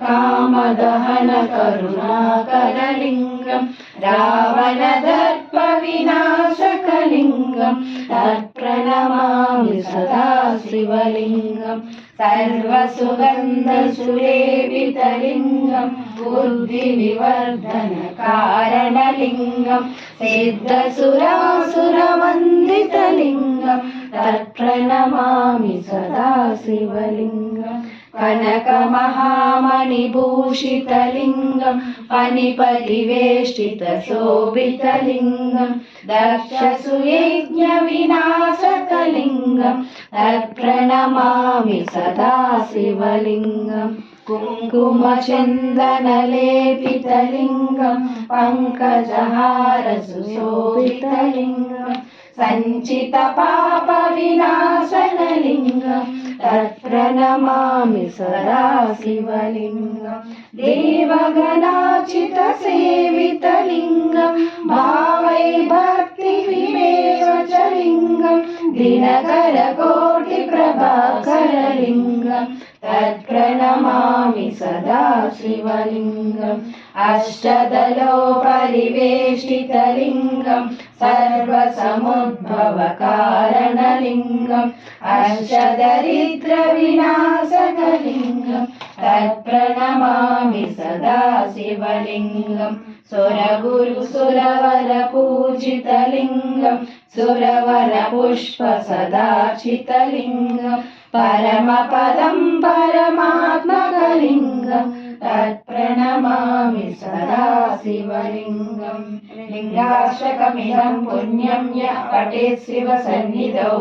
कामदहन करुणाकरलिङ्गं रावणदर्पविनाशकलिङ्गं तत्प्रणमामि सदा शिवलिङ्गं सर्वसुगन्धसुलेपितलिङ्गं बुद्धिविवर्धनकारणलिङ्गं सिद्धसुरासुरवन्दितलिङ्गं तत्प्रणमामि सदा शिवलिङ्गं कनकमहामणिभूषितलिङ्गं फणिपतिवेष्टितशोभितलिङ्गं दक्षसुयज्ञविनाशकलिङ्गं तत्प्रणमामि सदा शिवलिङ्गं कुङ्कुमचन्दनलेपितलिङ्गं पङ्कजहारसुशोभितलिङ्गं सञ्चितपापविनाशनलिङ्गं तत्प्रणमामि सदा शिवलिङ्गं देवगणाचितसेवितलिङ्गं भावैर्भक्तिविवेचलिङ्गं दिनकरकोटिप्रभाकरलिङ्गं तत्प्रणमामि सदा शिवलिङ्गम् अष्टदलोपरिवेष्टितलिङ्गं सर्वसमुद्भवकारणलिङ्गम् अष्टदरिद्रविनाशकलिङ्गं तत्प्रणमामि सदा शिवलिङ्गं सुरगुरुसुरवरपूजितलिङ्गं सुरवरपुष्पसदार्चितलिङ्गं परमपदं परमात्मकलिङ्गं तत्प्रणमामि सदा शिवलिङ्गं लिङ्गाष्टकमिदं पुण्यं यः पठेत् शिवसन्निधौ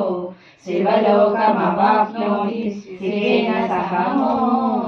शिवलोकमवाप्नोति शिवेन सह